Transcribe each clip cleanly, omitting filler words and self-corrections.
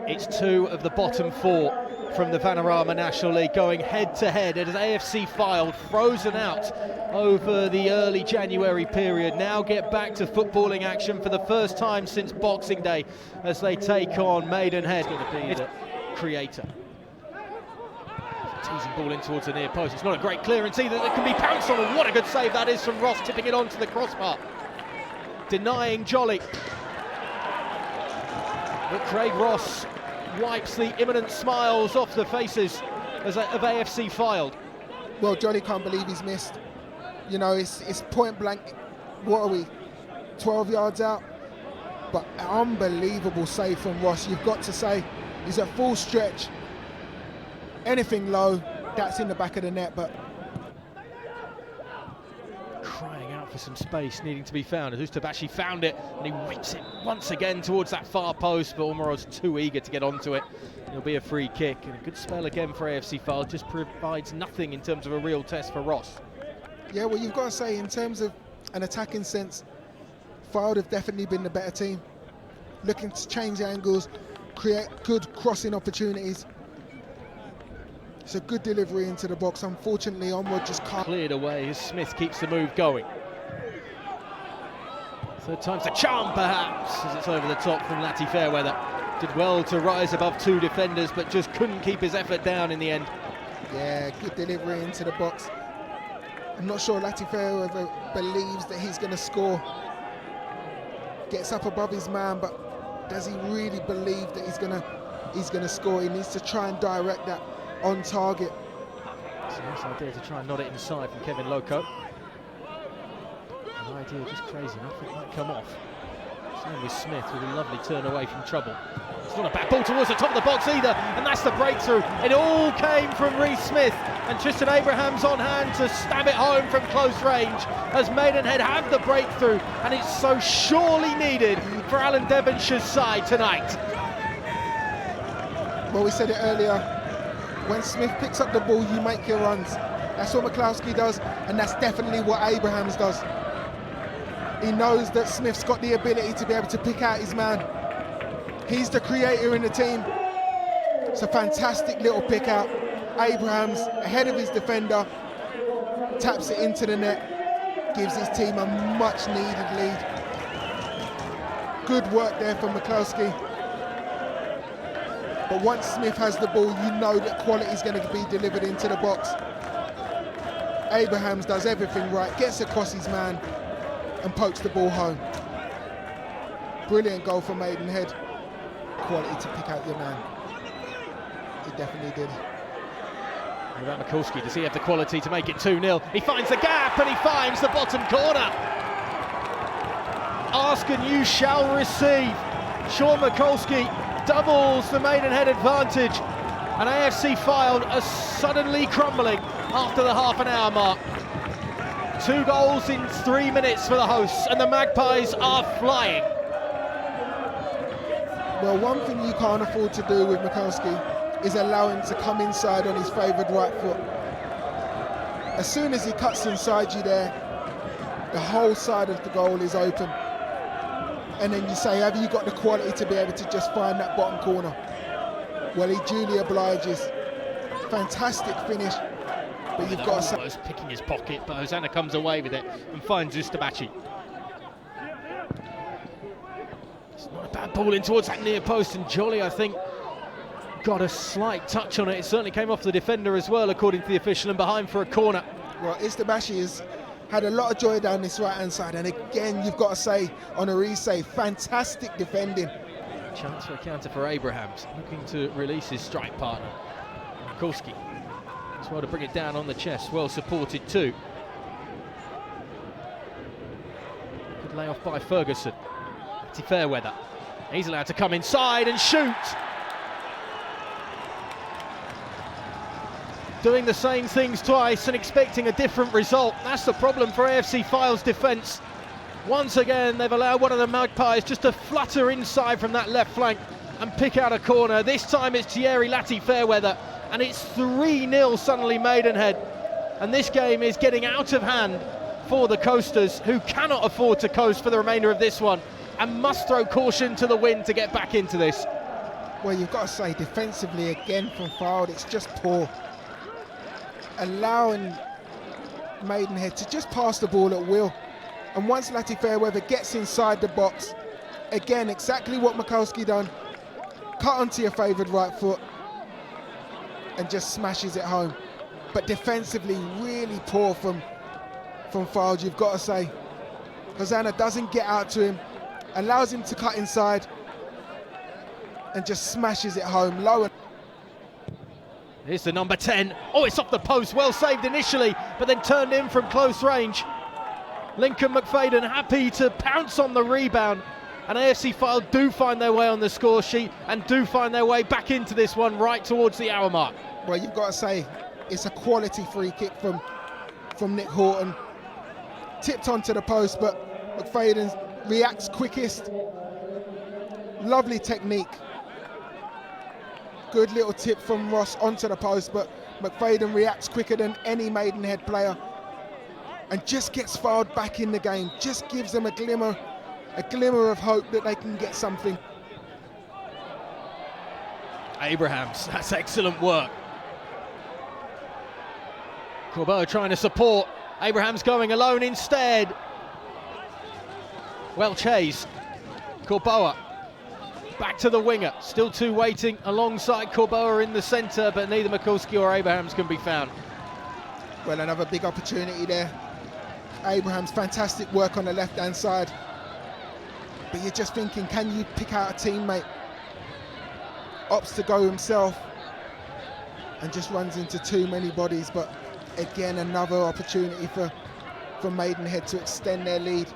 It's two of the bottom four from the Vanarama National League going head-to-head as AFC Fylde, frozen out over the early January period, now get back to footballing action for the first time since Boxing Day as they take on Maidenhead. It's going to be the creator. Teasing ball in towards the near post. It's not a great clearance either that can be pounced on, and what a good save that is from Ross, tipping it onto the crossbar. Denying Jolly. But Craig Ross wipes the imminent smiles off the faces of AFC Fylde. Well, Jolly can't believe he's missed. You know, it's point blank. What are we, 12 yards out? But unbelievable save from Ross. You've got to say, he's at full stretch. Anything low, that's in the back of the net, but crying out for some space needing to be found. Ustabashi found it and he whips it once again towards that far post, but Omaro's too eager to get onto it. It'll be a free kick, and a good spell again for AFC Fylde, just provides nothing in terms of a real test for Ross. Yeah, well, you've got to say, in terms of an attacking sense, Fylde have definitely been the better team, looking to change angles, create good crossing opportunities. It's a good delivery into the box. Unfortunately, Omrod just can't. Cleared away as Smith keeps the move going. Third time's the charm, perhaps, as it's over the top from Lati Fairweather. Did well to rise above two defenders, but just couldn't keep his effort down in the end. Yeah, good delivery into the box. I'm not sure Lati Fairweather believes that he's going to score. Gets up above his man, but does he really believe that he's going to score? He needs to try and direct that on target. It's a nice idea to try and nod it inside from Kevin Loco. An idea just crazy enough, it might come off. Same with Smith with a lovely turn away from trouble. It's not a bad ball towards the top of the box either, and that's the breakthrough. It all came from Reece Smith, and Tristan Abrahams on hand to stab it home from close range as Maidenhead have the breakthrough, and it's so surely needed for Alan Devonshire's side tonight. Well, we said it earlier, when Smith picks up the ball, you make your runs. That's what McCloskey does, and that's definitely what Abrahams does. He knows that Smith's got the ability to be able to pick out his man. He's the creator in the team. It's a fantastic little pick out. Abrahams, ahead of his defender, taps it into the net, gives his team a much needed lead. Good work there from McCloskey. But once Smith has the ball, you know that quality is going to be delivered into the box. Abrahams does everything right, gets across his man and pokes the ball home. Brilliant goal for Maidenhead. Quality to pick out your man. He definitely did. What about Mikulski? Does he have the quality to make it 2-0? He finds the gap and he finds the bottom corner. Ask and you shall receive. Sean Mikulski doubles the Maidenhead advantage, and AFC Fylde are suddenly crumbling after the half an hour mark. 2 goals in 3 minutes for the hosts, and the Magpies are flying. Well, one thing you can't afford to do with Mikulski is allow him to come inside on his favoured right foot. As soon as he cuts inside you there, the whole side of the goal is open. And then you say, have you got the quality to be able to just find that bottom corner? Well, he duly obliges. Fantastic finish, but you've got to say... Almost picking his pocket, but Hosanna comes away with it and finds Ustabashi. It's not a bad ball in towards that near post, and Jolly, I think, got a slight touch on it. It certainly came off the defender as well, according to the official, and behind for a corner. Well, Ustabashi has had a lot of joy down this right-hand side, and again, you've got to say, on a resave, fantastic defending. Chance for a counter for Abrahams, looking to release his strike partner. Mikulski as well to bring it down on the chest, well supported too. Good layoff by Ferguson. Lati Fairweather, he's allowed to come inside and shoot. Doing the same things twice and expecting a different result. That's the problem for AFC Fylde's defence. Once again, they've allowed one of the Magpies just to flutter inside from that left flank and pick out a corner. This time it's Thierry Lati Fairweather, and it's 3-0 suddenly Maidenhead. And this game is getting out of hand for the Coasters, who cannot afford to coast for the remainder of this one and must throw caution to the wind to get back into this. Well, you've got to say, defensively again from Fylde, it's just poor. Allowing Maidenhead to just pass the ball at will. And once Lati Fairweather gets inside the box, again, exactly what Mikulski done. Cut onto your favoured right foot and just smashes it home. But defensively, really poor from Fylde, you've got to say. Hosanna doesn't get out to him, allows him to cut inside and just smashes it home low. Here's the number 10. Oh, it's off the post. Well saved initially, but then turned in from close range. Lincoln McFadden happy to pounce on the rebound. And AFC Fylde do find their way on the score sheet and do find their way back into this one right towards the hour mark. Well, you've got to say, it's a quality free kick from Nick Horton. Tipped onto the post, but McFadden reacts quickest. Lovely technique. Good little tip from Ross onto the post, but McFadden reacts quicker than any Maidenhead player and just gets Fylde back in the game. Just gives them a glimmer of hope that they can get something. Abrahams, that's excellent work. Corbeau trying to support. Abrahams going alone instead. Well chased. Corbeau back to the winger. Still two waiting alongside Corbeau in the centre, but neither Mikulski or Abrahams can be found. Well, another big opportunity there. Abrahams, fantastic work on the left-hand side. But you're just thinking, can you pick out a teammate? Opts to go himself and just runs into too many bodies. But again, another opportunity for Maidenhead to extend their lead.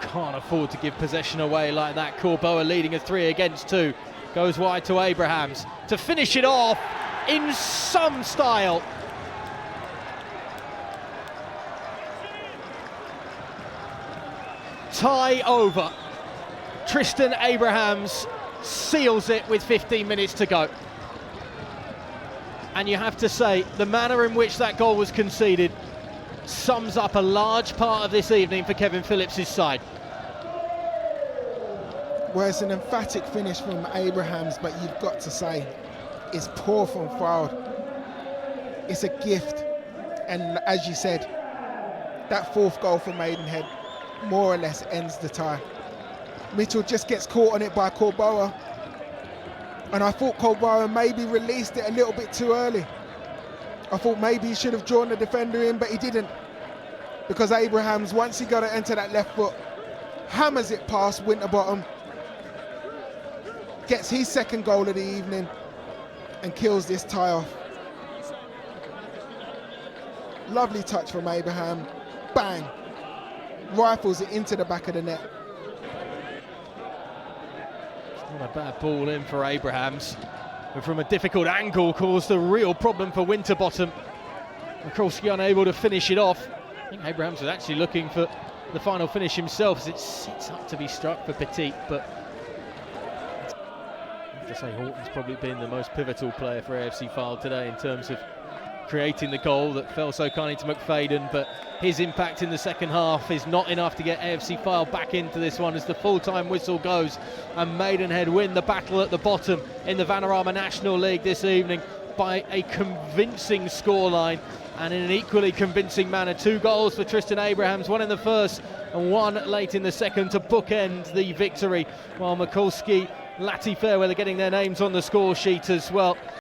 Can't afford to give possession away like that. Corbeau leading a 3 against 2. Goes wide to Abrahams to finish it off in some style. Tie over. Tristan Abrahams seals it with 15 minutes to go. And you have to say, the manner in which that goal was conceded sums up a large part of this evening for Kevin Phillips' side. Well, it's an emphatic finish from Abrahams, but you've got to say, it's poor from Fylde. It's a gift. And as you said, that fourth goal for Maidenhead more or less ends the tie. Mitchell just gets caught on it by Corbeau. And I thought Corbeau maybe released it a little bit too early. I thought maybe he should have drawn the defender in, but he didn't. Because Abrahams, once he got it into that left foot, hammers it past Winterbottom, gets his second goal of the evening and kills this tie off. Lovely touch from Abraham. Bang! Rifles it into the back of the net. It's not a bad ball in for Abrahams, but from a difficult angle caused a real problem for Winterbottom. Mikulski unable to finish it off. I think Abrahams was actually looking for the final finish himself as it sits up to be struck for Petit, but I have to say Horton's probably been the most pivotal player for AFC Fylde today in terms of creating the goal that fell so kindly to McFadden, but his impact in the second half is not enough to get AFC Fylde back into this one as the full-time whistle goes and Maidenhead win the battle at the bottom in the Vanarama National League this evening by a convincing scoreline and in an equally convincing manner. 2 goals for Tristan Abrahams, 1 in the first and 1 late in the second to bookend the victory, while Mikulski, Lati Fairweather getting their names on the score sheet as well.